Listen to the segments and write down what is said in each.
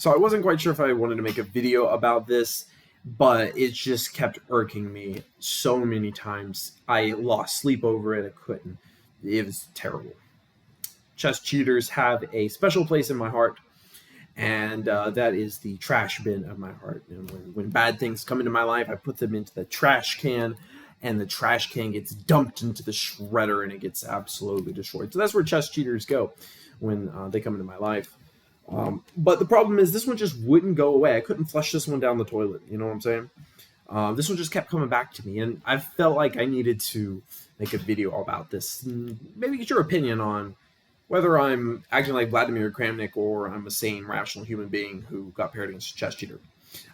So I wasn't quite sure if I wanted to make a video about this, but it just kept irking me so many times. I lost sleep over it. I couldn't. It was terrible. Chess cheaters have a special place in my heart, and that is the trash bin of my heart. And when bad things come into my life, I put them into the trash can, and the trash can gets dumped into the shredder, and it gets absolutely destroyed. So that's where chess cheaters go when they come into my life. But the problem is this one just wouldn't go away. I couldn't flush this one down the toilet. You know what I'm saying? This one just kept coming back to me, and I felt like I needed to make a video about this. Maybe get your opinion on whether I'm acting like Vladimir Kramnik or I'm a sane, rational human being who got paired against a chess cheater.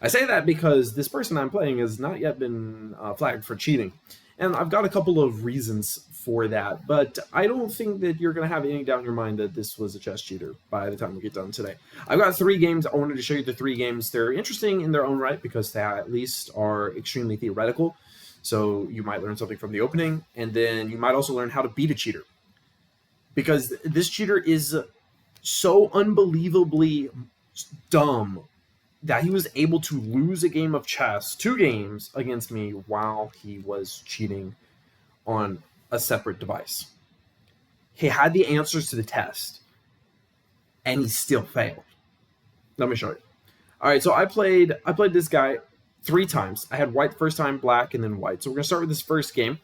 I say that because this person I'm playing has not yet been flagged for cheating. And I've got a couple of reasons for that, but I don't think that you're going to have any doubt in your mind that this was a chess cheater by the time we get done today. I've got 3 games. I wanted to show you the 3 games. They're interesting in their own right because they at least are extremely theoretical. So you might learn something from the opening, and then you might also learn how to beat a cheater. Because this cheater is so unbelievably dumb that he was able to lose a game of chess, 2 games against me while he was cheating on a separate device. He had the answers to the test, and he still failed. Let me show you. All right, so I played this guy 3 times. I had white the first time, black, and then white. So we're gonna start with this first game,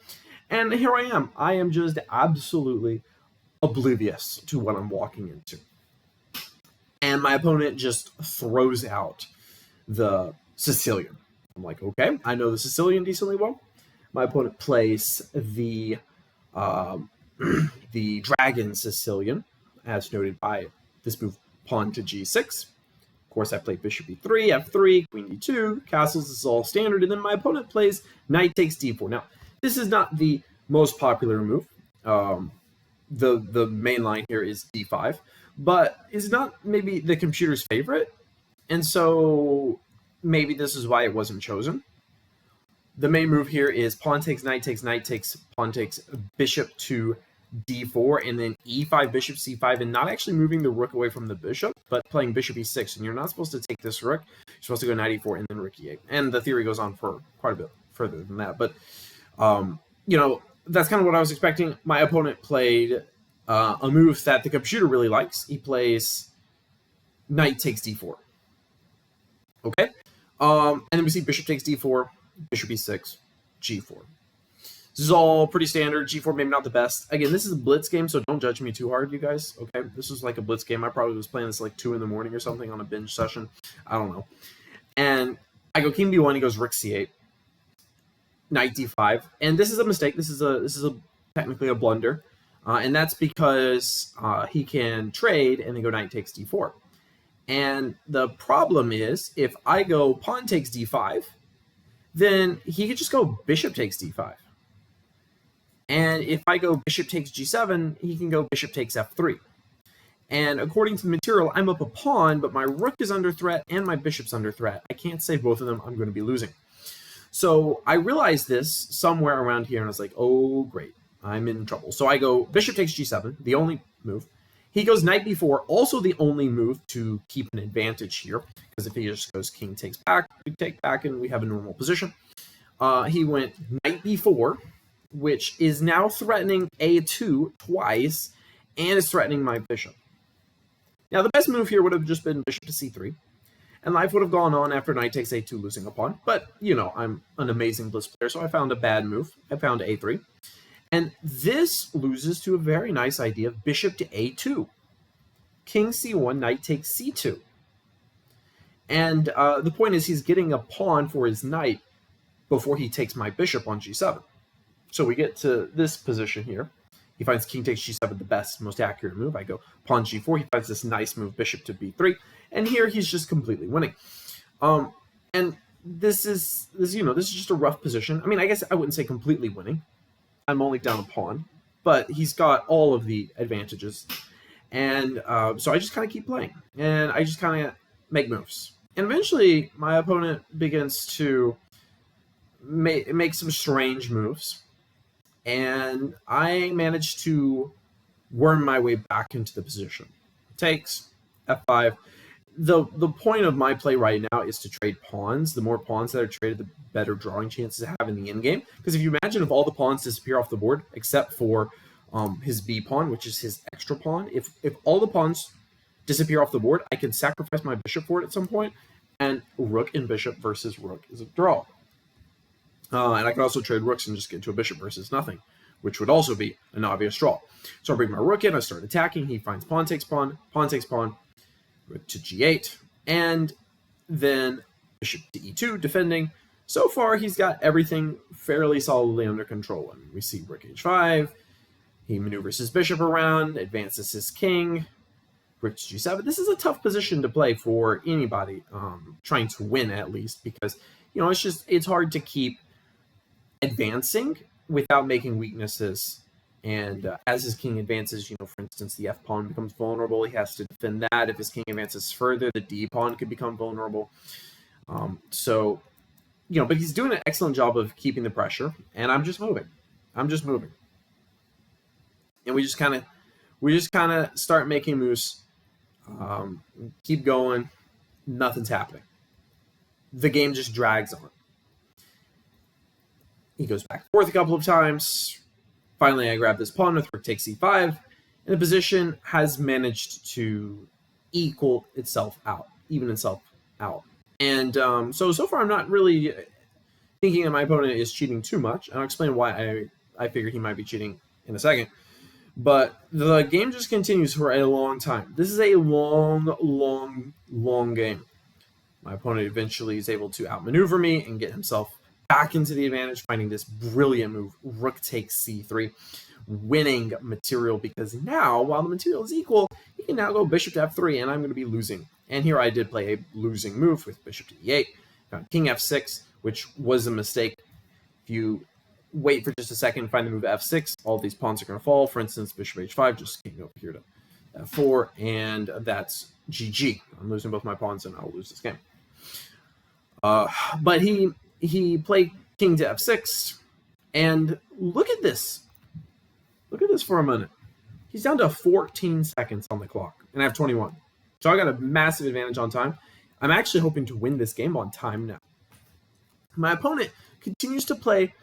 and here I am. I am just absolutely oblivious to what I'm walking into. And my opponent just throws out the Sicilian. I'm like, okay, I know the Sicilian decently well. My opponent plays the the Dragon Sicilian, as noted by this move, pawn to g6. Of course, I play bishop e3, f3, queen d2, castles. This is all standard. And then my opponent plays knight takes d4. Now, this is not the most popular move. The main line here is d5, but it's not maybe the computer's favorite, and so maybe this is why it wasn't chosen. The main move here is pawn takes, knight takes, pawn takes, bishop to d4, and then e5, bishop c5, and not actually moving the rook away from the bishop, but playing bishop e6, and you're not supposed to take this rook. You're supposed to go knight e4 and then rook e8, and the theory goes on for quite a bit further than that, but you know, that's kind of what I was expecting. My opponent played a move that the computer really likes. He plays knight takes d4. Okay? And then we see bishop takes d4, bishop e6, g4. This is all pretty standard. g4 maybe not the best. Again, this is a blitz game, so don't judge me too hard, you guys. Okay? This was like a blitz game. I probably was playing this like 2 in the morning or something on a binge session. I don't know. And I go king b1, he goes rook c8. Knight d5, and this is a mistake. This is a technically a blunder, and that's because he can trade and then go knight takes d4. And the problem is, if I go pawn takes d5, then he could just go bishop takes d5. And if I go bishop takes g7, he can go bishop takes f3. And according to the material, I'm up a pawn, but my rook is under threat and my bishop's under threat. I can't save both of them. I'm going to be losing. So I realized this somewhere around here, and I was like, oh, great, I'm in trouble. So I go bishop takes g7, the only move. He goes knight b4, also the only move to keep an advantage here, because if he just goes king takes back, we take back, and we have a normal position. He went knight b4, which is now threatening a2 twice, and is threatening my bishop. Now, the best move here would have just been bishop to c3. And life would have gone on after knight takes a2, losing a pawn. But, you know, I'm an amazing blitz player, so I found a bad move. I found a3. And this loses to a very nice idea of bishop to a2. King c1, knight takes c2. And the point is he's getting a pawn for his knight before he takes my bishop on g7. So we get to this position here. He finds king takes g7 the best, most accurate move. I go pawn g4. He finds this nice move, bishop to b3. And here he's just completely winning. And this is just a rough position. I mean, I guess I wouldn't say completely winning. I'm only down a pawn, but he's got all of the advantages. And so I just kind of keep playing, and I just kind of make moves. And eventually my opponent begins to make some strange moves, and I managed to worm my way back into the position. Takes f5. the point of my play right now is to trade pawns. The more pawns that are traded, the better drawing chances I have in the end game. Because if you imagine if all the pawns disappear off the board except for his B pawn, which is his extra pawn, if all the pawns disappear off the board, I can sacrifice my bishop for it at some point, and rook and bishop versus rook is a draw. And I can also trade rooks and just get to a bishop versus nothing, which would also be an obvious draw. So I bring my rook in, I start attacking, he finds pawn takes pawn, rook to g8, and then bishop to e2, defending. So far, he's got everything fairly solidly under control. I mean, we see rook h5, he maneuvers his bishop around, advances his king, rook to g7. This is a tough position to play for anybody trying to win, at least, because, you know, it's hard to keep advancing without making weaknesses. And as his king advances, you know, for instance, the f pawn becomes vulnerable. He has to defend that. If his king advances further, the d pawn could become vulnerable. So, you know, but he's doing an excellent job of keeping the pressure. And I'm just moving. And we just kind of start making moves. Keep going. Nothing's happening. The game just drags on. He goes back and forth a couple of times. Finally, I grab this pawn with rook takes e5, and the position has managed to equal itself out, even itself out. And so far, I'm not really thinking that my opponent is cheating too much. And I'll explain why I figure he might be cheating in a second. But the game just continues for a long time. This is a long game. My opponent eventually is able to outmaneuver me and get himself back into the advantage, finding this brilliant move, rook takes c3, winning material, because now, while the material is equal, he can now go bishop to f3, and I'm going to be losing. And here I did play a losing move with bishop to e8, king f6, which was a mistake. If you wait for just a second, find the move f6, all these pawns are going to fall. For instance, bishop h5, just king over here to f4, and that's GG. I'm losing both my pawns, and I'll lose this game. But he played king to f6, and look at this. Look at this for a minute. He's down to 14 seconds on the clock, and I have 21. So I got a massive advantage on time. I'm actually hoping to win this game on time now. My opponent continues to play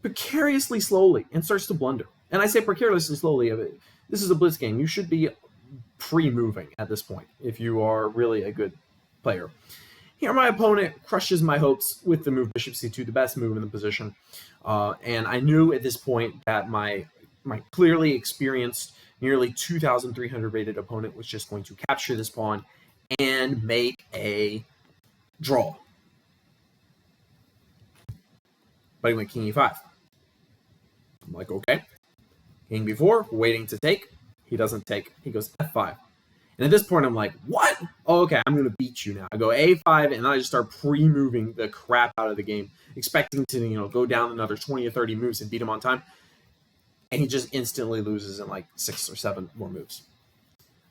precariously slowly and starts to blunder. And I say precariously slowly. This is a blitz game. You should be pre-moving at this point if you are really a good player. Here, my opponent crushes my hopes with the move bishop c2, the best move in the position. And I knew at this point that my clearly experienced, nearly 2,300 rated opponent was just going to capture this pawn and make a draw. But he went king e5. I'm like, okay. King b4, waiting to take. He doesn't take. He goes f5. And at this point, I'm like, what? Oh, okay, I'm going to beat you now. I go a5, and then I just start pre-moving the crap out of the game, expecting to, you know, go down another 20 or 30 moves and beat him on time. And he just instantly loses in like 6 or 7 more moves.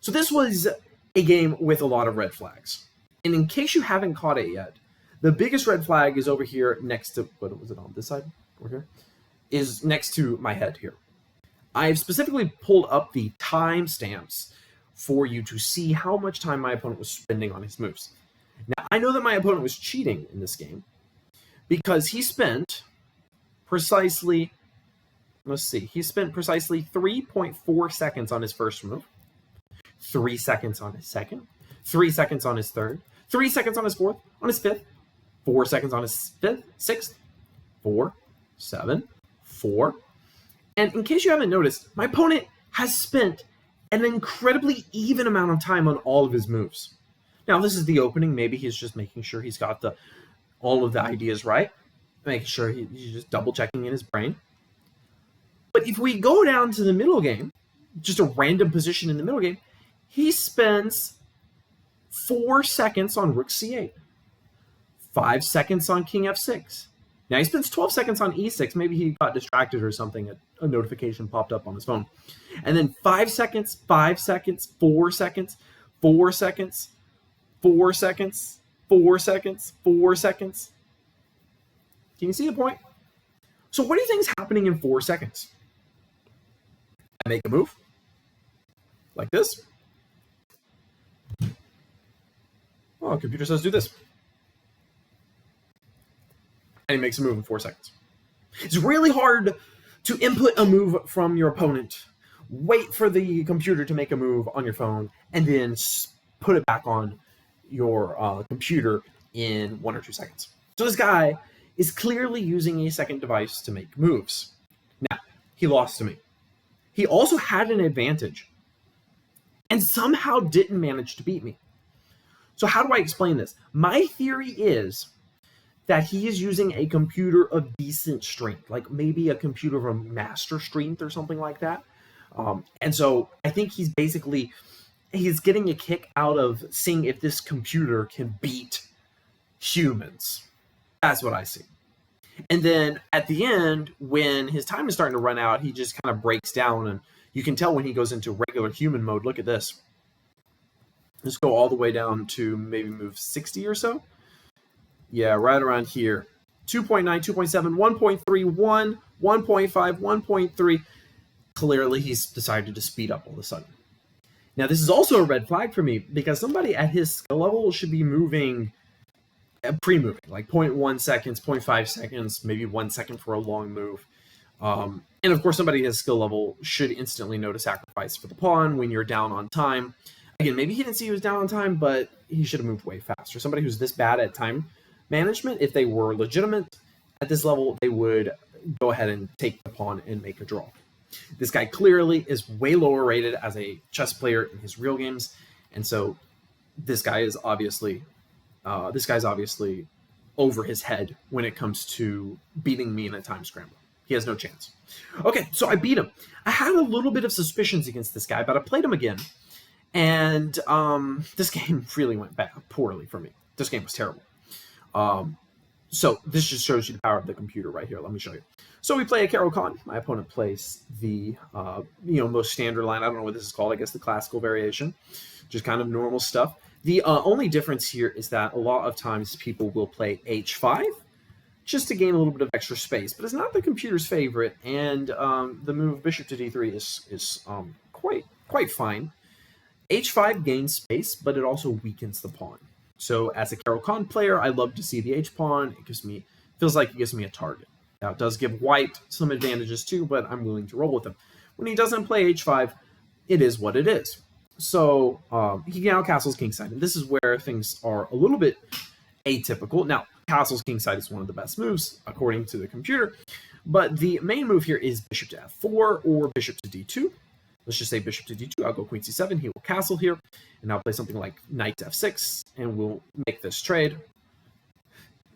So this was a game with a lot of red flags. And in case you haven't caught it yet, the biggest red flag is over here next to, what was it on this side? Over here? Is next to my head here. I've specifically pulled up the timestamps for you to see how much time my opponent was spending on his moves. Now, I know that my opponent was cheating in this game because he spent precisely, he spent precisely 3.4 seconds on his first move, 3 seconds on his second, 3 seconds on his third, 3 seconds on his fourth, on his fifth, 4 seconds on his fifth, sixth, 4, 7, 4. And in case you haven't noticed, my opponent has spent an incredibly even amount of time on all of his moves. Now, this is the opening. Maybe he's just making sure he's got all of the ideas right, making sure he's just double-checking in his brain. But if we go down to the middle game, just a random position in the middle game, he spends 4 seconds on rook c8, 5 seconds on king f6. Now, he spends 12 seconds on e6. Maybe he got distracted or something. A notification popped up on his phone. And then 5 seconds, 5 seconds, 4 seconds, 4 seconds, 4 seconds, 4 seconds, 4 seconds. Can you see the point? So what do you think is happening in 4 seconds? I make a move like this. Oh, computer says do this. And he makes a move in 4 seconds. It's really hard to input a move from your opponent, wait for the computer to make a move on your phone, and then put it back on your computer in 1 or 2 seconds. So this guy is clearly using a second device to make moves. Now, he lost to me. He also had an advantage and somehow didn't manage to beat me. So how do I explain this? My theory is that he is using a computer of decent strength, like maybe a computer of a master strength or something like that. And so I think he's getting a kick out of seeing if this computer can beat humans. That's what I see. And then at the end, when his time is starting to run out, he just kind of breaks down, and you can tell when he goes into regular human mode. Look at this. Let's go all the way down to maybe move 60 or so. Yeah, right around here. 2.9, 2.7, 1.31, 1.5, 1.3. Clearly, he's decided to speed up all of a sudden. Now, this is also a red flag for me, because somebody at his skill level should be moving, pre-moving, like 0.1 seconds, 0.5 seconds, maybe 1 second for a long move. And of course, somebody at his skill level should instantly know to sacrifice for the pawn when you're down on time. Again, maybe he didn't see he was down on time, but he should have moved way faster. Somebody who's this bad at time management, if they were legitimate at this level, they would go ahead and take the pawn and make a draw. This guy clearly is way lower rated as a chess player in his real games, and so this guy's obviously over his head when it comes to beating me in a time scramble. He has no chance. Okay, so I beat him. I had a little bit of suspicions against this guy, but I played him again, and this game really went poorly for me. This game was terrible. So this just shows you the power of the computer right here. Let me show you. So we play a Caro-Kann. My opponent plays the most standard line. I don't know what this is called. I guess the classical variation, just kind of normal stuff. The only difference here is that a lot of times people will play h5 just to gain a little bit of extra space, but it's not the computer's favorite. And the move bishop to d3 is quite fine. h5 gains space, but it also weakens the pawn. So as a Caro-Kann player, I love to see the h-pawn. Feels like it gives me a target. Now, it does give white some advantages too, but I'm willing to roll with him. When he doesn't play h5, it is what it is. So he now castles kingside, and this is where things are a little bit atypical. Now, castles kingside is one of the best moves, according to the computer, but the main move here is bishop to f4 or bishop to d2. Let's just say bishop to d2. I'll go queen c7. He will castle here, and I'll play something like knight to f6, and we'll make this trade.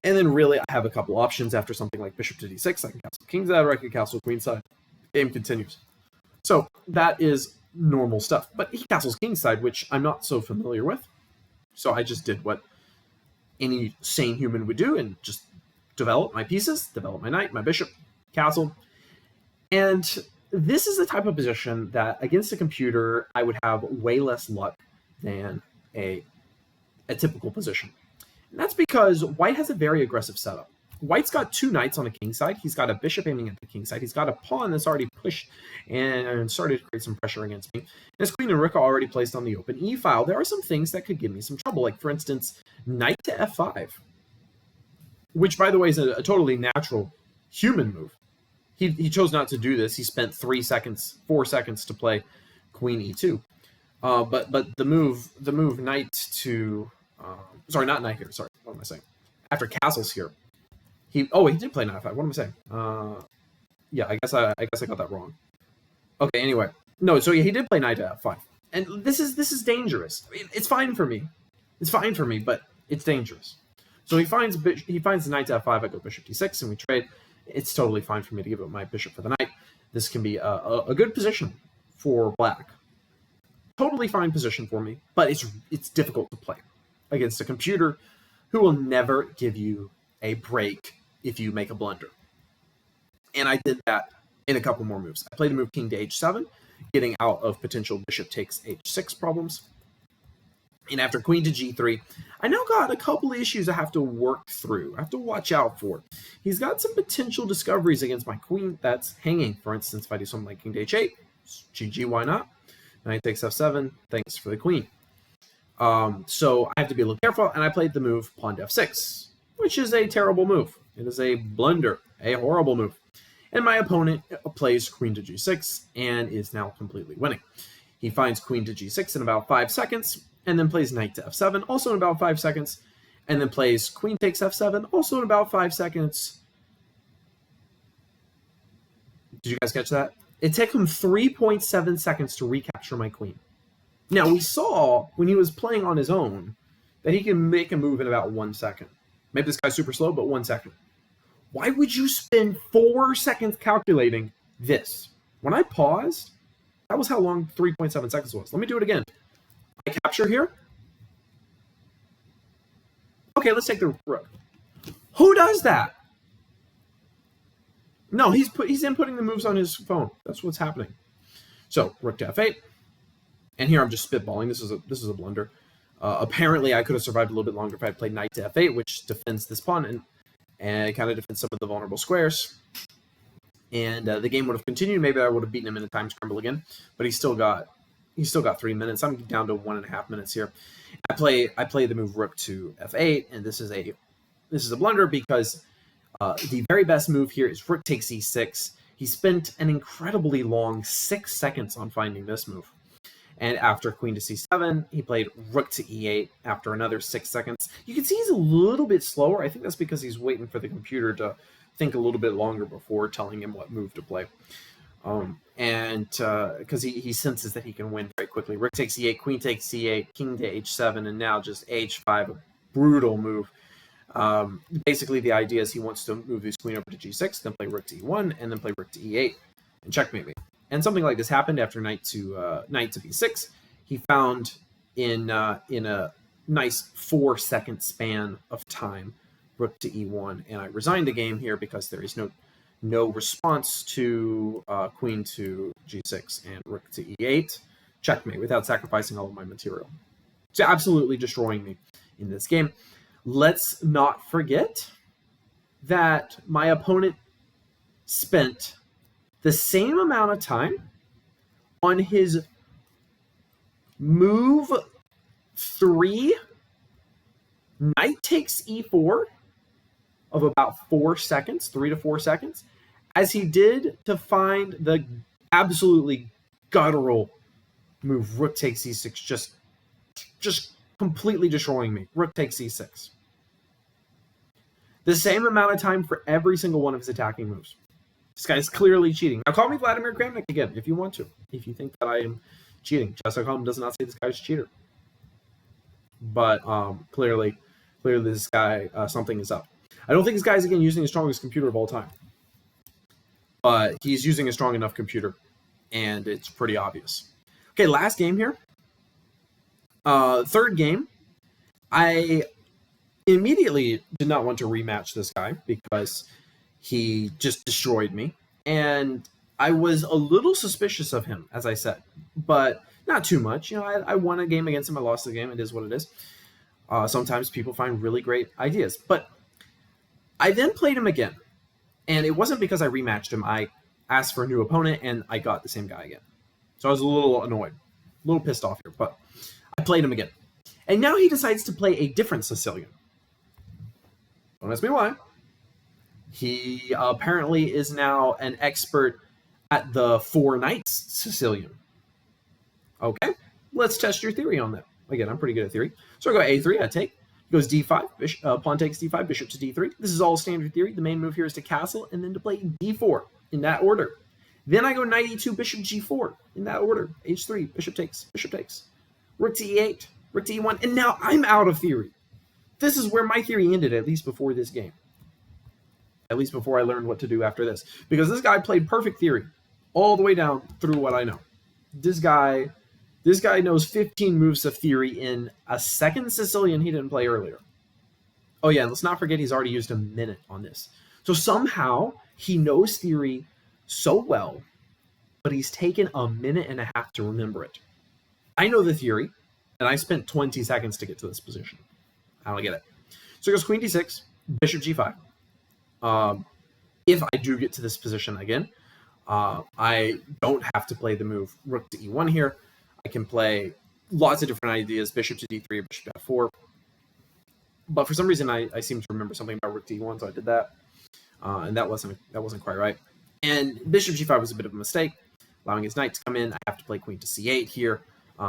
And then really, I have a couple options after something like bishop to d6. I can castle kingside, or I can castle queenside. Game continues. So that is normal stuff. But he castles kingside, which I'm not so familiar with. So I just did what any sane human would do and just develop my pieces, develop my knight, my bishop, castle. And this is the type of position that against a computer, I would have way less luck than a typical position. And that's because white has a very aggressive setup. White's got two knights on the king side. He's got a bishop aiming at the king side. He's got a pawn that's already pushed and started to create some pressure against me. And his queen and rook are already placed on the open e file. There are some things that could give me some trouble, like, for instance, knight to f5, which, by the way, is a totally natural human move. He chose not to do this. He spent 4 seconds to play queen e2. But the move knight to sorry, not knight here. Sorry, what am I saying? After castles here, he did play knight f5. What am I saying? Yeah, I guess I got that wrong. Okay, anyway, no. So yeah, he did play knight to f5, and this is dangerous. I mean, it's fine for me. It's fine for me, but it's dangerous. So he finds the knight to f5. I go bishop d6, and we trade. It's totally fine for me to give up my bishop for the knight. This can be a good position for black. Totally fine position for me, but it's difficult to play against a computer who will never give you a break if you make a blunder. And I did that in a couple more moves. I played a move king to h7, getting out of potential bishop takes h6 problems. And after queen to g3, I now got a couple issues I have to work through. I have to watch out for. He's got some potential discoveries against my queen that's hanging. For instance, if I do something like king to h8, GG, why not? Knight takes f7, thanks for the queen. So I have to be a little careful, and I played the move pawn to f6, which is a terrible move. It is a blunder, a horrible move. And my opponent plays queen to g6 and is now completely winning. He finds queen to g6 in about 5 seconds, and then plays knight to f7, also in about 5 seconds, and then plays queen takes f7, also in about 5 seconds. Did you guys catch that? It took him 3.7 seconds to recapture my queen. Now, we saw when he was playing on his own that he can make a move in about 1 second. Maybe this guy's super slow, but 1 second. Why would you spend 4 seconds calculating this? When I paused, that was how long 3.7 seconds was. Let me do it again. I capture here. Okay, let's take the rook. Who does that? No, he's inputting the moves on his phone. That's what's happening. So rook to f8, and here I'm just spitballing. This is a blunder. Apparently, I could have survived a little bit longer if I had played knight to f8, which defends this pawn and kind of defends some of the vulnerable squares. And the game would have continued. Maybe I would have beaten him in a time scramble again, but he's still got 3 minutes. I'm down to 1.5 minutes here. I play the move rook to f8, and this is a blunder because the very best move here is rook takes e6. He spent an incredibly long 6 seconds on finding this move. And after queen to c7, he played rook to e8 after another 6 seconds. You can see he's a little bit slower. I think that's because he's waiting for the computer to think a little bit longer before telling him what move to play. And because he senses that he can win very quickly. Rook takes e8, queen takes c8, king to h7, and now just h5, a brutal move. Basically, the idea is he wants to move his queen over to g6, then play rook to e1, and then play rook to e8, and checkmate me. And something like this happened after knight to b6. He found in a nice 4-second span of time rook to e1, and I resigned the game here because there is no response to queen to g6 and rook to e8. Checkmate without sacrificing all of my material. So absolutely destroying me in this game. Let's not forget that my opponent spent the same amount of time on his move 3, knight takes e4, of about 4 seconds, 3 to 4 seconds, as he did to find the absolutely guttural move rook takes e6, just completely destroying me. Rook takes e6. The same amount of time for every single one of his attacking moves. This guy's clearly cheating. Now call me Vladimir Kramnik again if you want to. If you think that I am cheating. Chess.com does not say this guy's a cheater. But clearly this guy, something is up. I don't think this guy's, again, using the strongest computer of all time. But he's using a strong enough computer, and it's pretty obvious. Okay, last game here. Third game. I immediately did not want to rematch this guy because he just destroyed me. And I was a little suspicious of him, as I said, but not too much. You know, I won a game against him. I lost the game. It is what it is. Sometimes people find really great ideas. But I then played him again. And it wasn't because I rematched him. I asked for a new opponent, and I got the same guy again. So I was a little annoyed, a little pissed off here. But I played him again. And now he decides to play a different Sicilian. Don't ask me why. He apparently is now an expert at the 4 knights Sicilian. Okay, let's test your theory on that. Again, I'm pretty good at theory. So I go a3, I take. He goes d5, pawn takes d5, bishop to d3. This is all standard theory. The main move here is to castle and then to play d4 in that order. Then I go knight e2, bishop g4 in that order. h3, bishop takes, rook to e8, rook to e1, and now I'm out of theory. This is where my theory ended, at least before this game. At least before I learned what to do after this. Because this guy played perfect theory all the way down through what I know. This guy knows 15 moves of theory in a second Sicilian he didn't play earlier. Oh yeah, and let's not forget he's already used a minute on this. So somehow he knows theory so well, but he's taken a minute and a half to remember it. I know the theory, and I spent 20 seconds to get to this position. I don't get it. So it goes queen d6, bishop g5. If I do get to this position again, I don't have to play the move rook to e1 here. I can play lots of different ideas, bishop to d3, bishop to f4. But for some reason, I seem to remember something about rook d1, so I did that. And that wasn't quite right. And bishop g5 was a bit of a mistake, allowing his knight to come in. I have to play queen to c8 here,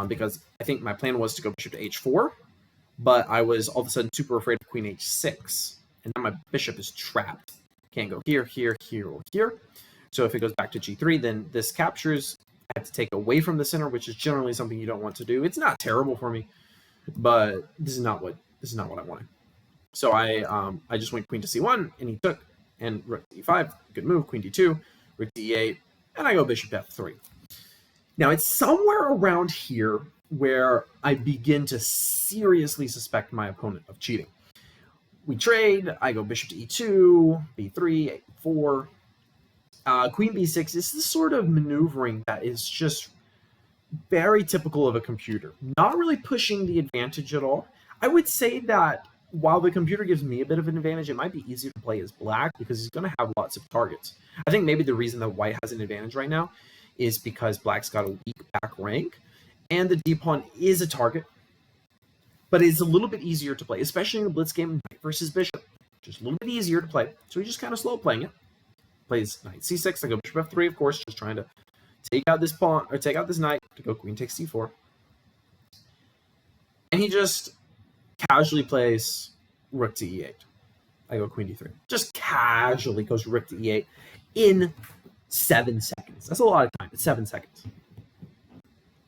because I think my plan was to go bishop to h4, but I was all of a sudden super afraid of queen h6, and now my bishop is trapped. Can't go here, here, here, or here. So if it goes back to g3, then this captures. I have to take away from the center, which is generally something you don't want to do. It's not terrible for me, but this is not what I wanted. So I just went queen to c1, and he took, and rook to e5, good move, queen d2, rook to e8, and I go bishop to f3. Now it's somewhere around here where I begin to seriously suspect my opponent of cheating. We trade, I go bishop to e2, b3, a4, queen b6 is the sort of maneuvering that is just very typical of a computer. Not really pushing the advantage at all. I would say that while the computer gives me a bit of an advantage, it might be easier to play as black because he's going to have lots of targets. I think maybe the reason that white has an advantage right now is because black's got a weak back rank, and the d-pawn is a target, but it's a little bit easier to play, especially in a blitz game, knight versus bishop. Just a little bit easier to play, so he's just kind of slow playing it. Plays knight c6, I go bishop f3, of course, just trying to take out this pawn, or take out this knight, to go queen takes c4. And he just casually plays rook to e8. I go queen d3. Just casually goes rook to e8 in 7 seconds. That's a lot of time. It's 7 seconds.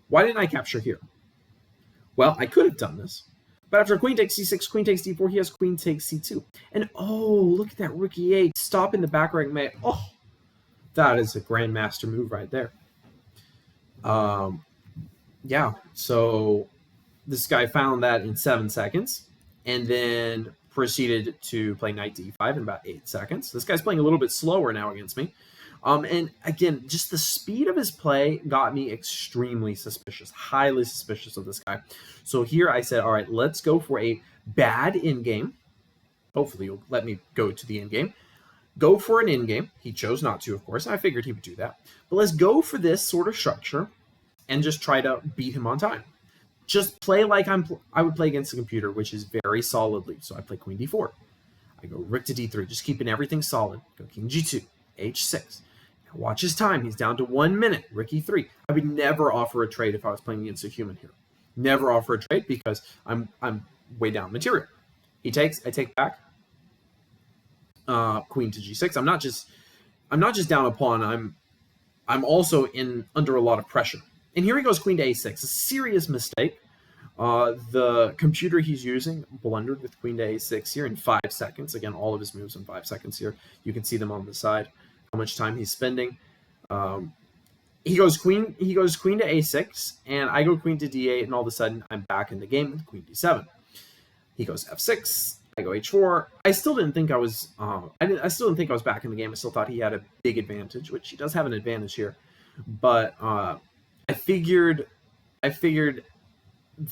Why didn't I capture here? Well, I could have done this. But after queen takes c6, queen takes d4, he has queen takes c2. And oh, look at that rook e8. Stop in the back rank, mate. Oh, that is a grandmaster move right there. Yeah, so this guy found that in 7 seconds and then proceeded to play knight to e5 in about 8 seconds. This guy's playing a little bit slower now against me. And again, just the speed of his play got me extremely suspicious, highly suspicious of this guy. So here I said, all right, let's go for a bad endgame. Hopefully you'll let me go to the endgame. Go for an endgame. He chose not to, of course. I figured he would do that. But let's go for this sort of structure and just try to beat him on time. Just play like I would play against the computer, which is very solidly. So I play queen d4. I go rook to d3, just keeping everything solid. Go king g2, h6. Now watch his time. He's down to 1 minute. Rook e3. I would never offer a trade if I was playing against a human here. Never offer a trade because I'm way down material. He takes. I take back. Queen to g6. I'm not just down a pawn. I'm also under a lot of pressure. And here he goes queen to a6. A serious mistake. The computer he's using blundered with queen to a6 here in 5 seconds. Again, all of his moves in 5 seconds here. You can see them on the side. How much time he's spending. He goes queen to a6, and I go queen to d8, and all of a sudden I'm back in the game with queen d7. He goes f6. I go h4. I still didn't think I was. I still didn't think I was back in the game. I still thought he had a big advantage, which he does have an advantage here. But I figured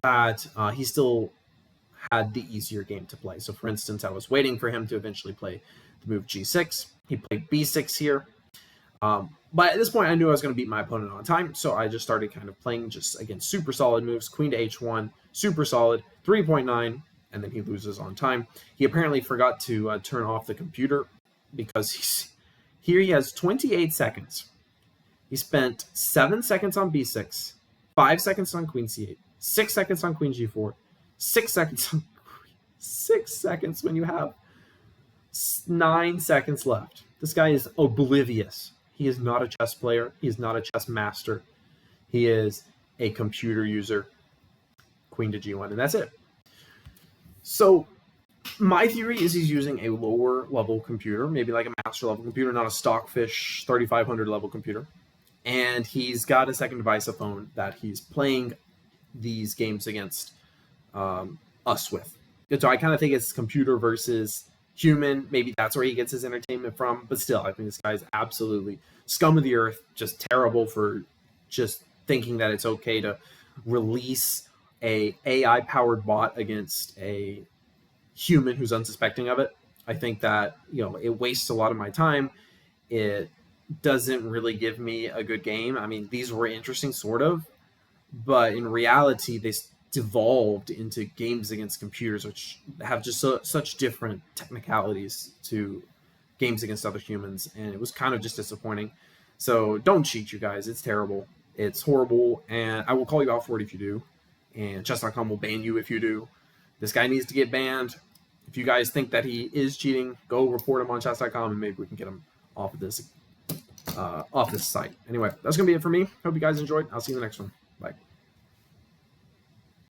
that he still had the easier game to play. So, for instance, I was waiting for him to eventually play the move g6. He played b6 here. But at this point, I knew I was going to beat my opponent on time, so I just started kind of playing just, again, super solid moves. Queen to h1, super solid, 3.9, and then he loses on time. He apparently forgot to turn off the computer because here he has 28 seconds. He spent 7 seconds on b6, 5 seconds on queen c8, 6 seconds on queen g4, 6 seconds on 6 seconds when you have 9 seconds left. This guy is oblivious. He is not a chess player. He is not a chess master. He is a computer user. Queen to g1, and that's it. So my theory is he's using a lower level computer, maybe like a master level computer, not a stockfish 3500 level computer. And he's got a second device, a phone, that he's playing these games against us with. And so I kind of think it's computer versus human. Maybe that's where he gets his entertainment from. But still, I think this guy is absolutely scum of the earth, just terrible for just thinking that it's okay to release a AI-powered bot against a human who's unsuspecting of it. I think that, it wastes a lot of my time. It doesn't really give me a good game. I mean, these were interesting, sort of, but in reality, they devolved into games against computers, which have just such different technicalities to games against other humans, and it was kind of just disappointing. So don't cheat, you guys. It's terrible. It's horrible, and I will call you out for it if you do, and chess.com will ban you if you do. This guy needs to get banned. If you guys think that he is cheating, go report him on chess.com, and maybe we can get him off of this site. Anyway, that's going to be it for me. Hope you guys enjoyed. I'll see you in the next one. Bye.